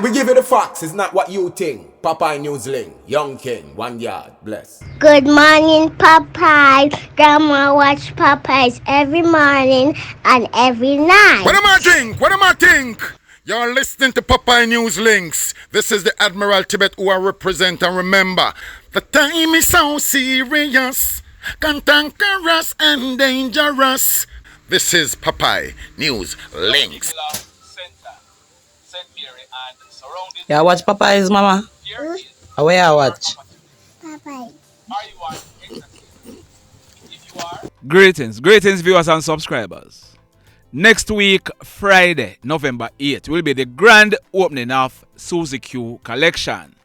We give you the facts, it's not what you think. Popeye Newsling, Young King, 1 yard, bless. Good morning, Popeye. Grandma watch Popeyes every morning and every night. What am I think? What am I think? You're listening to Popeye News Links. This is the Admiral Tibet who I represent, and remember, the time is so serious, cantankerous and dangerous. This is Popeye News Links. Yeah, watch Popeyes, mama. Where I watch? Popeye. Greetings, viewers and subscribers. Next week, Friday, November 8th, will be the grand opening of Suzie KlLLED.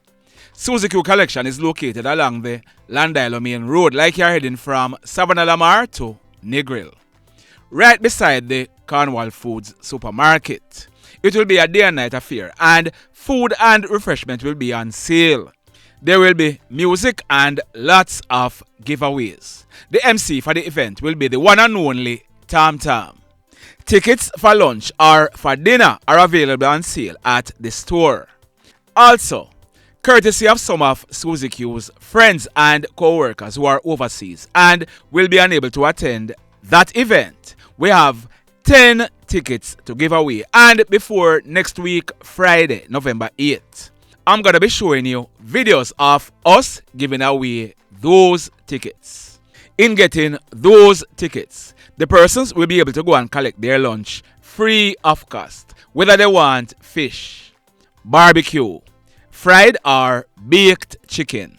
Suzie KlLLED is located along the Landilo Main Road, like you're heading from Savannah Lamar to Negril, right beside the Kaniel Foods supermarket. It will be a day and night affair, and food and refreshment will be on sale. There will be music and lots of giveaways. The MC for the event will be the one and only Tam Tam. Tickets for lunch or for dinner are available on sale at the store. Also, courtesy of some of Suzie Q's friends and co-workers who are overseas and will be unable to attend that event, we have 10 tickets to give away. And before next week, Friday, November 8th, I'm going to be showing you videos of us giving away those tickets. In getting those tickets, the persons will be able to go and collect their lunch free of cost, whether they want fish, barbecue, fried or baked chicken,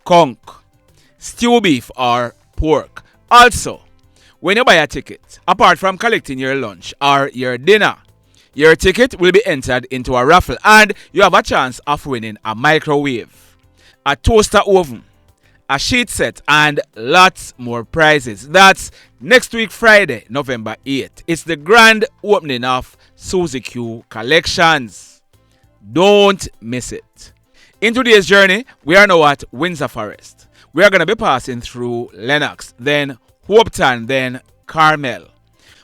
conch, stew beef or pork. Also, when you buy a ticket, apart from collecting your lunch or your dinner, your ticket will be entered into a raffle and you have a chance of winning a microwave, a toaster oven, a sheet set, and lots more prizes. That's next week, Friday, November 8th. It's the grand opening of Suzie KlLLED. Don't miss it. In today's journey, we are now at Windsor Forest. We are going to be passing through Lennox, then Hopetown, then Carmel.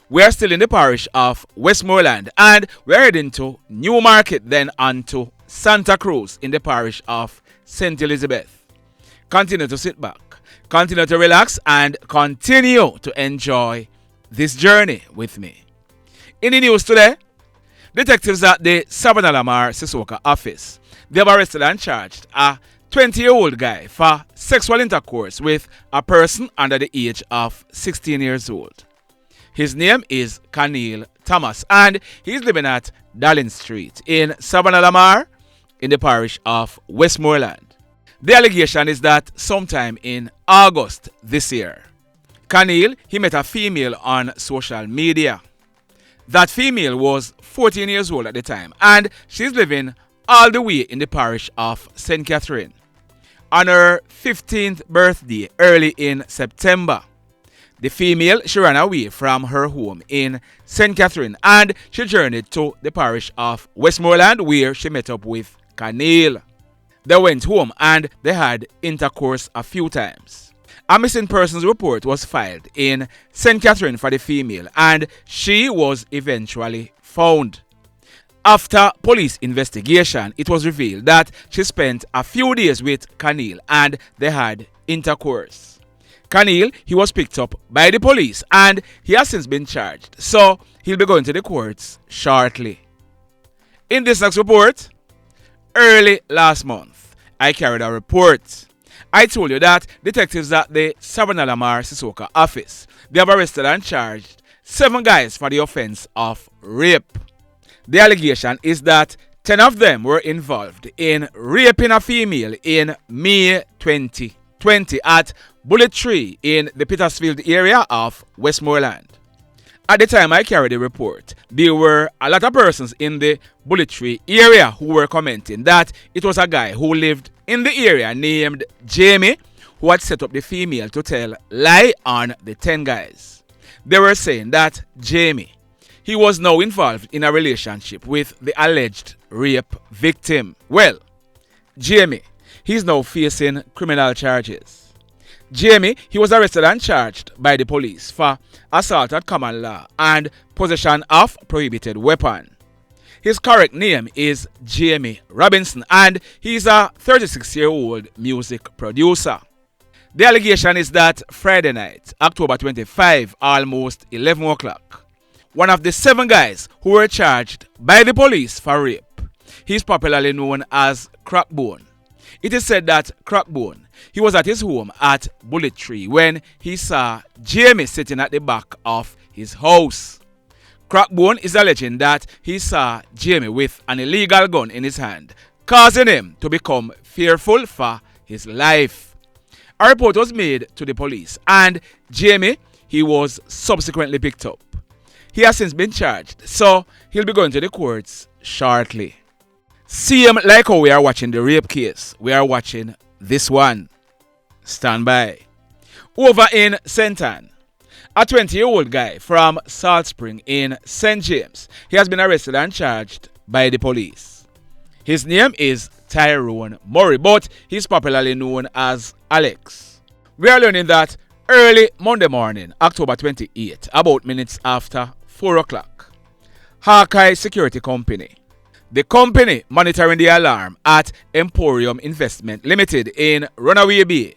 We are still in the parish of Westmoreland, and we are heading to Newmarket, then on to Santa Cruz in the parish of St. Elizabeth. Continue to sit back, continue to relax, and continue to enjoy this journey with me. In the news today, detectives at the Savannah Lamar Sissoko office, they have arrested and charged a 20-year-old guy for sexual intercourse with a person under the age of 16 years old. His name is Kaniel Thomas, and he's living at Darling Street in Savannah Lamar in the parish of Westmoreland. The allegation is that sometime in August this year, Kaniel, he met a female on social media. That female was 14 years old at the time, and she's living all the way in the parish of St. Catherine. On her 15th birthday early in September, the female, she ran away from her home in St. Catherine and she journeyed to the parish of Westmoreland where she met up with Kaniel. They went home and they had intercourse a few times. A missing persons report was filed in St. Catherine for the female and she was eventually found. After police investigation, it was revealed that she spent a few days with Kaniel and they had intercourse. Kaniel, he was picked up by the police and he has since been charged, so he'll be going to the courts shortly. In this next report, early last month, I carried a report. I told you that detectives at the Savannah Lamar Sissoko office, they have arrested and charged 7 guys for the offense of rape. The allegation is that 10 of them were involved in raping a female in May 2020 at Bullet Tree in the Petersfield area of Westmoreland. At the time I carried the report, there were a lot of persons in the Bullet Tree area who were commenting that it was a guy who lived in the area named Jamie who had set up the female to tell lie on the 10 guys. They were saying that Jamie, he was now involved in a relationship with the alleged rape victim. Well, Jamie, he's now facing criminal charges. Jamie, he was arrested and charged by the police for assault at common law and possession of prohibited weapon. His correct name is Jamie Robinson and he's a 36-year-old music producer. The allegation is that Friday night, October 25, almost 11 o'clock, one of the 7 guys who were charged by the police for rape, he's popularly known as Crackbone. It is said that Crackbone, he was at his home at Bullet Tree when he saw Jamie sitting at the back of his house. Crackbone is alleging that he saw Jamie with an illegal gun in his hand, causing him to become fearful for his life. A report was made to the police and Jamie, he was subsequently picked up. He has since been charged, so he'll be going to the courts shortly. Same like how we are watching the rape case, we are watching this one. Stand by. Over in St. Ann, a 20-year-old guy from Salt Spring in St. James, he has been arrested and charged by the police. His name is Tyrone Murray, but he's popularly known as Alex. We are learning that early Monday morning, October 28, about minutes after 4 o'clock, Hawkeye Security Company, the company monitoring the alarm at Emporium Investment Limited in Runaway Bay,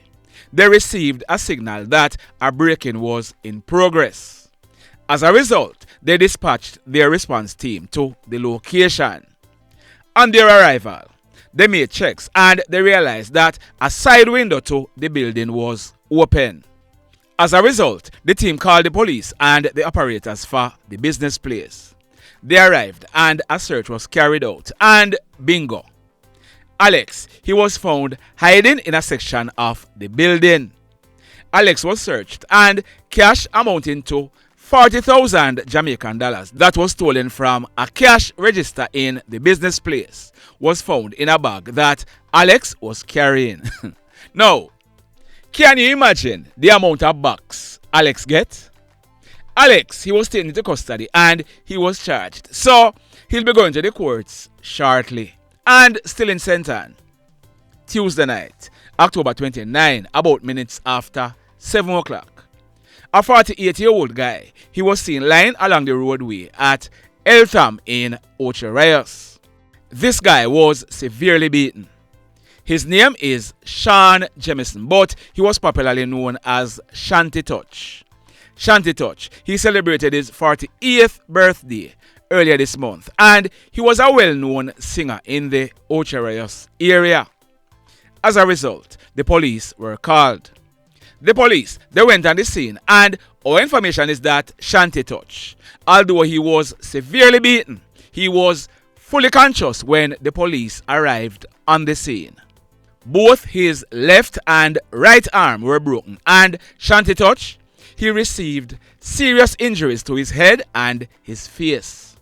they received a signal that a break-in was in progress. As a result, they dispatched their response team to the location. On their arrival, they made checks and they realized that a side window to the building was open. As a result, the team called the police and the operators for the business place. They arrived and a search was carried out and bingo. Alex, he was found hiding in a section of the building. Alex was searched and cash amounting to 40,000 Jamaican dollars that was stolen from a cash register in the business place was found in a bag that Alex was carrying. Now, can you imagine the amount of bucks Alex get? Alex, he was taken into custody and he was charged. So, he'll be going to the courts shortly. And still in St. Ann, Tuesday night, October 29, about minutes after 7 o'clock, a 48-year-old guy, he was seen lying along the roadway at Eltham in Ocho, Rios. This guy was severely beaten. His name is Shawn Gemison, but he was popularly known as Shanty Touch. Shanty Touch, he celebrated his 48th birthday earlier this month and he was a well-known singer in the Ocho Rios area. As a result, the police were called. The police, they went on the scene and our information is that Shanty Touch, although he was severely beaten, he was fully conscious when the police arrived on the scene. Both his left and right arm were broken and Shanty Touch, he received serious injuries to his head and his face.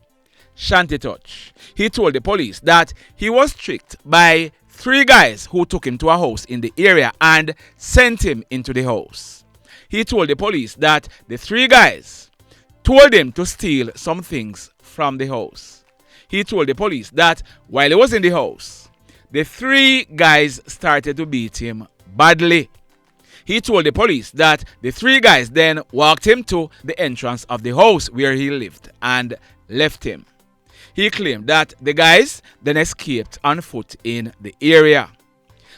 Shanty Touch, he told the police that he was tricked by 3 guys who took him to a house in the area and sent him into the house. He told the police that the 3 guys told him to steal some things from the house. He told the police that while he was in the house, the 3 guys started to beat him badly. He told the police that the 3 guys then walked him to the entrance of the house where he lived and left him. He claimed that the guys then escaped on foot in the area.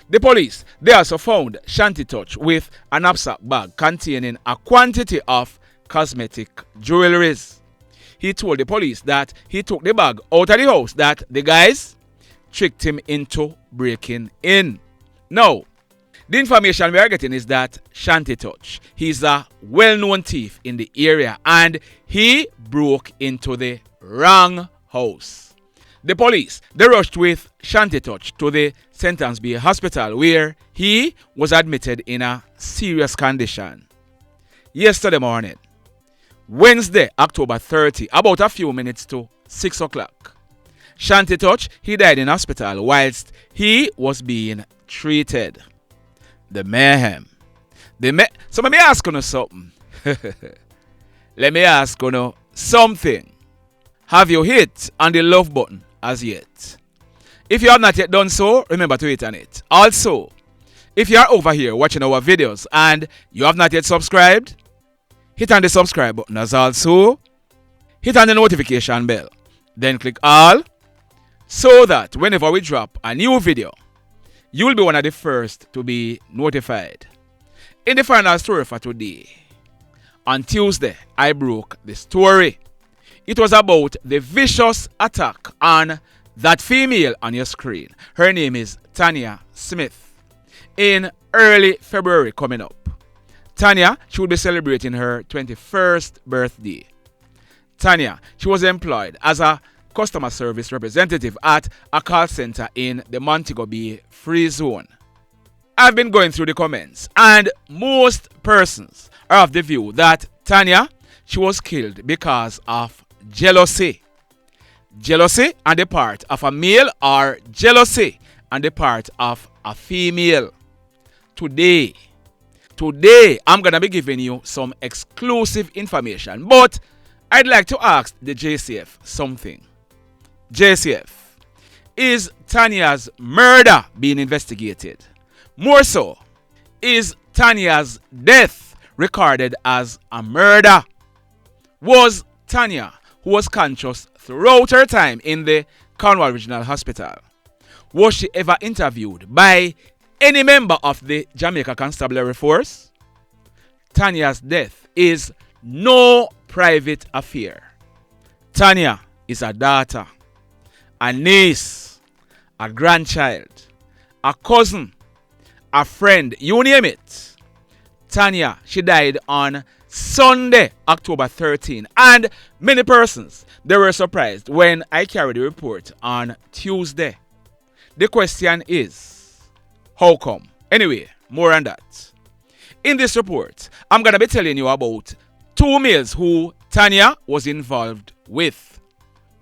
The police, they also found Shanty Touch with a knapsack bag containing a quantity of cosmetic jewelries. He told the police that he took the bag out of the house that the guys tricked him into breaking in. Now, the information we are getting is that Shanty Touch, he's a well-known thief in the area and he broke into the wrong house. The police, they rushed with Shanty Touch to the St. Anne's Bay Hospital where he was admitted in a serious condition. Yesterday morning, Wednesday, October 30, about a few minutes to 6 o'clock, Shanty Touch, he died in hospital whilst he was being treated. The mayhem. So let me ask you something. Let me ask you something. Have you hit on the love button as yet? If you have not yet done so, remember to hit on it. Also, if you are over here watching our videos and you have not yet subscribed, hit on the subscribe button as also hit on the notification bell. Then click all so that whenever we drop a new video, you will be one of the first to be notified. In the final story for today, on Tuesday, I broke the story. It was about the vicious attack on that female on your screen. Her name is Tanya Smith. In early February coming up, Tanya, she will be celebrating her 21st birthday. Tanya, she was employed as a customer service representative at a call center in the Montego Bay Free Zone. I've been going through the comments, and most persons are of the view that Tanya, she was killed because of jealousy. Jealousy on the part of a male or jealousy on the part of a female. Today, I'm going to be giving you some exclusive information, but I'd like to ask the JCF something. JCF, is Tanya's murder being investigated? More so, is Tanya's death recorded as a murder? Was Tanya, who was conscious throughout her time in the Cornwall Regional Hospital, was she ever interviewed by any member of the Jamaica Constabulary Force? Tanya's death is no private affair. Tanya is a daughter, a niece, a grandchild, a cousin, a friend, you name it. Tanya, she died on Sunday, October 13, and many persons, they were surprised when I carried the report on Tuesday. The question is, how come? Anyway, more on that. In this report, I'm going to be telling you about two males who Tanya was involved with.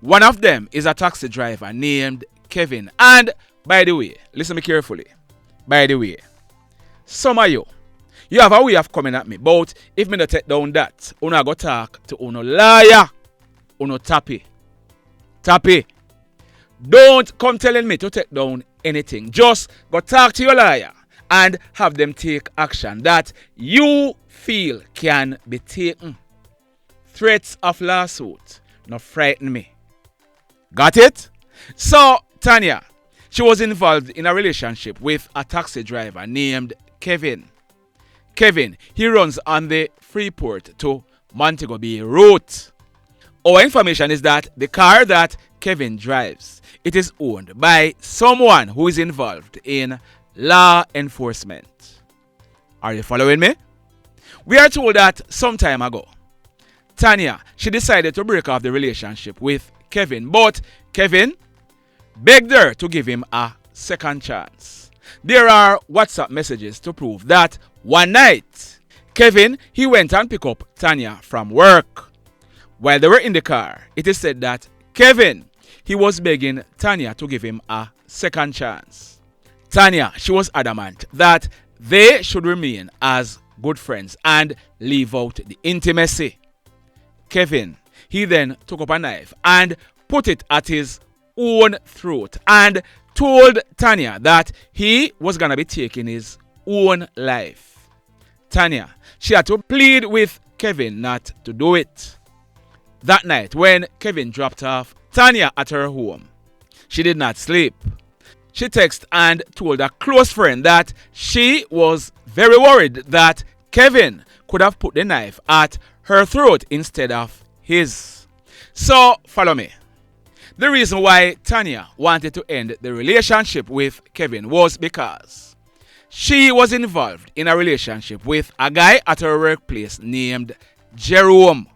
One of them is a taxi driver named Kevin. And by the way, listen me carefully. By the way, some of you have a way of coming at me, but if me not take down that, una go talk to uno liar, uno tappy. Don't come telling me to take down anything. Just go talk to your liar and have them take action that you feel can be taken. Threats of lawsuit not frighten me. Got it? So, Tanya, she was involved in a relationship with a taxi driver named Kevin. Kevin, he runs on the Freeport to Montego Bay route. Our information is that the car that Kevin drives, it is owned by someone who is involved in law enforcement. Are you following me? We are told that some time ago, Tanya, she decided to break off the relationship with Kevin, but Kevin begged her to give him a second chance. There are WhatsApp messages to prove that one night, Kevin, he went and picked up Tanya from work. While they were in the car, it is said that Kevin, he was begging Tanya to give him a second chance. Tanya, she was adamant that they should remain as good friends and leave out the intimacy. Kevin, he then took up a knife and put it at his own throat and told Tanya that he was going to be taking his own life. Tanya, she had to plead with Kevin not to do it. That night, when Kevin dropped off Tanya at her home, she did not sleep. She texted and told a close friend that she was very worried that Kevin could have put the knife at her throat instead of his. So, follow me. The reason why Tanya wanted to end the relationship with Kevin was because she was involved in a relationship with a guy at her workplace named Jerome.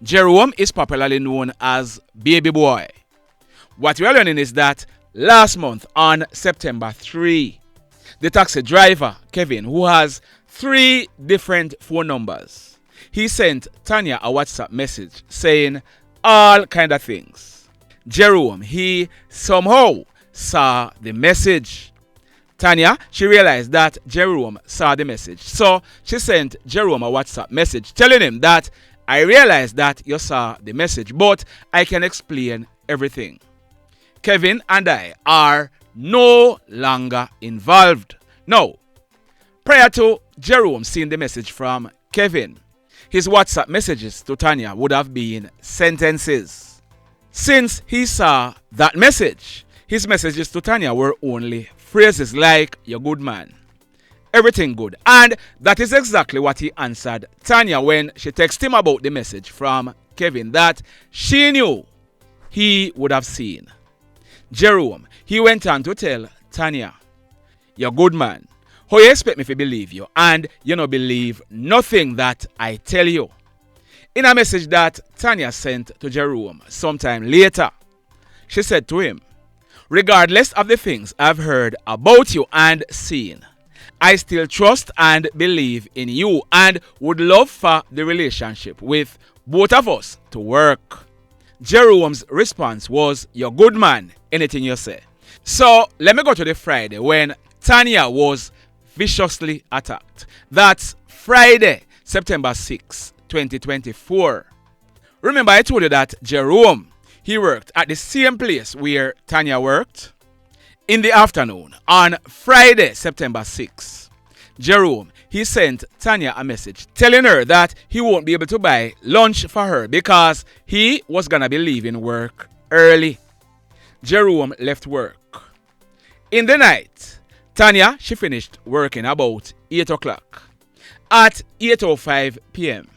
Jerome is popularly known as Baby Boy. What we are learning is that last month on September 3, the taxi driver, Kevin, who has 3 different phone numbers, he sent Tanya a WhatsApp message saying all kind of things. Jerome, he somehow saw the message. Tanya, she realized that Jerome saw the message. So she sent Jerome a WhatsApp message telling him that I realized that you saw the message, but I can explain everything. Kevin and I are no longer involved. Now, prior to Jerome seeing the message from Kevin, his WhatsApp messages to Tanya would have been sentences. Since he saw that message, his messages to Tanya were only phrases like, "You're good man, everything good." And that is exactly what he answered Tanya when she texted him about the message from Kevin that she knew he would have seen. Jerome, he went on to tell Tanya, "You're good man. How you expect me to believe you and you no believe nothing that I tell you?" In a message that Tanya sent to Jerome sometime later, she said to him, "Regardless of the things I've heard about you and seen, I still trust and believe in you and would love for the relationship with both of us to work." Jerome's response was, "You're good man, anything you say." So let me go to the Friday when Tanya was viciously attacked. That's Friday, September 6, 2024. Remember I told you that Jerome, he worked at the same place where Tanya worked? In the afternoon, on Friday, September 6, Jerome, he sent Tanya a message telling her that he won't be able to buy lunch for her because he was going to be leaving work early. Jerome left work. In the night, Tanya, she finished working about 8 o'clock. At 8:05 p.m.,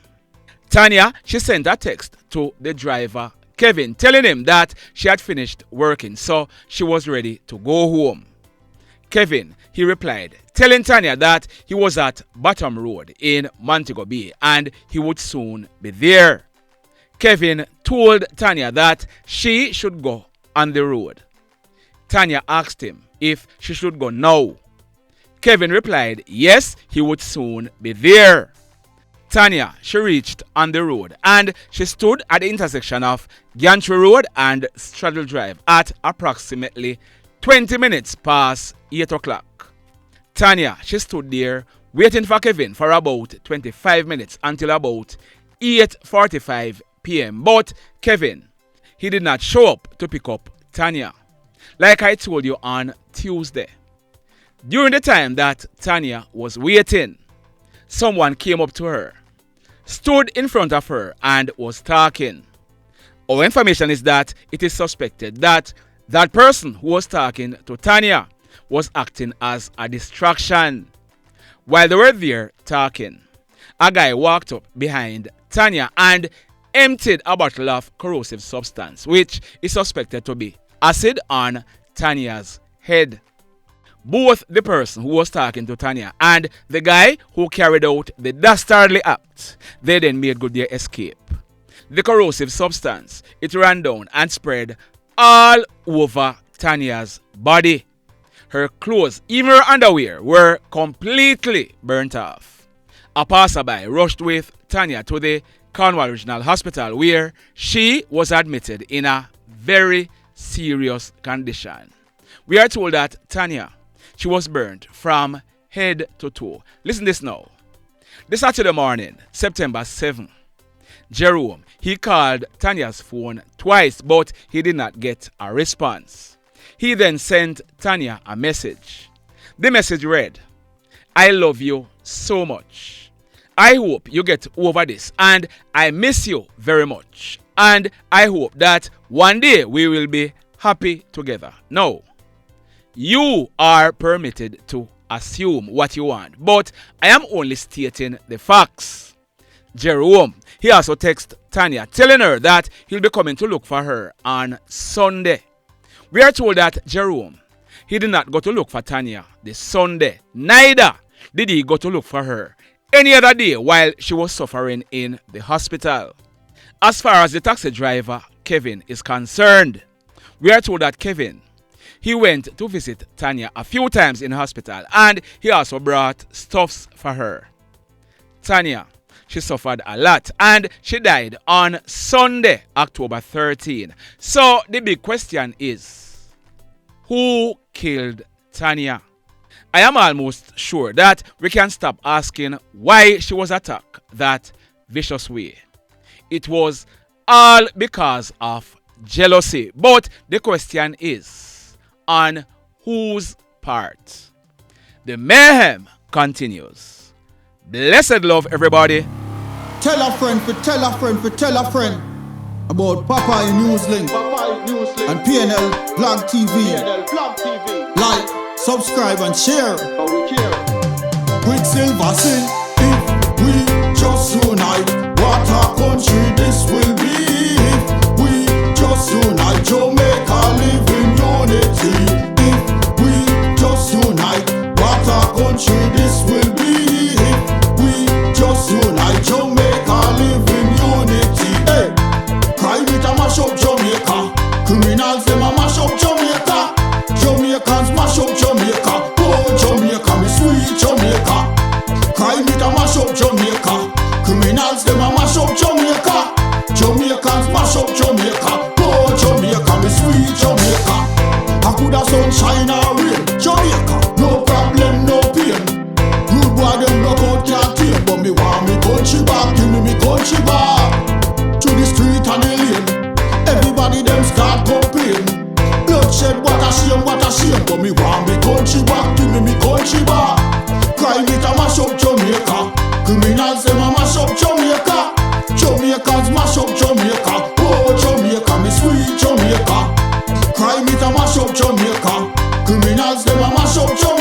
Tanya, she sent a text to the driver, Kevin, telling him that she had finished working, so she was ready to go home. Kevin, he replied, telling Tanya that he was at Bottom Road in Montego Bay and he would soon be there. Kevin told Tanya that she should go on the road. Tanya asked him if she should go now. Kevin replied, yes, he would soon be there. Tanya, she reached on the road and she stood at the intersection of Gantry Road and Straddle Drive at approximately 20 minutes past 8 o'clock. Tanya, she stood there waiting for Kevin for about 25 minutes until about 8:45 p.m. But Kevin, he did not show up to pick up Tanya. Like I told you on Tuesday, during the time that Tanya was waiting, someone came up to her, stood in front of her and was talking. Our information is that it is suspected that that person who was talking to Tanya was acting as a distraction. While they were there talking, a guy walked up behind Tanya and emptied a bottle of corrosive substance, which is suspected to be acid, on Tanya's head. Both the person who was talking to Tanya and the guy who carried out the dastardly act, they then made good their escape. The corrosive substance, it ran down and spread all over Tanya's body. Her clothes, even her underwear, were completely burnt off. A passerby rushed with Tanya to the Cornwall Regional Hospital where she was admitted in a very serious condition. We are told that Tanya, she was burnt from head to toe. Listen this now. This Saturday morning, September 7, Jerome, he called Tanya's phone twice, but he did not get a response. He then sent Tanya a message. The message read, I love you so much. I hope you get over this and I miss you very much. And I hope that one day we will be happy together. No. You are permitted to assume what you want, but I am only stating the facts. Jerome, he also texted Tanya telling her that he'll be coming to look for her on Sunday. We are told that Jerome, he did not go to look for Tanya this Sunday. Neither did he go to look for her any other day while she was suffering in the hospital. As far as the taxi driver, Kevin, is concerned, we are told that Kevin, he went to visit Tanya a few times in the hospital and he also brought stuffs for her. Tanya, she suffered a lot and she died on Sunday, October 13. So the big question is, who killed Tanya? I am almost sure that we can stop asking why she was attacked that vicious way. It was all because of jealousy. But the question is, on whose part? The mayhem continues. Blessed love, everybody. Tell a friend for tell a friend for tell a friend. about Popeye Newslink and PNL Blog TV. Like, subscribe and share. Quicksilver sing, if we just unite, what a country this will be. If we just unite, Jamaica live in unity. If we just unite, what a country this will be. If we just unite, Jamaica live in unity. Hey, crime it a mash up Jamaica. Criminals them a mash up Jamaica. Jamaicans mash up Jamaica. Oh Jamaica, me sweet Jamaica. Crime it a mash up Jamaica. Criminals them a mash up Jamaica. Jamaicans mash up Jamaica. Oh Jamaica, me sweet Jamaica. I coulda sunshine or rain. Jamaica, no problem, no pain. Rude boy them block out can't tame, but me want me country back. Give me country back. To the street and the lane, everybody them start complain. Bloodshed, what a shame, but me want me country back. Give me country back. Crime it a mash up Jamaica. Criminals them a mash up Jamaica. Jamaicans mash up Jamaica. Oh Jamaica, me sweet Jamaica. Crime it a mash up Jamaica. Criminals them a mash up Jamaica.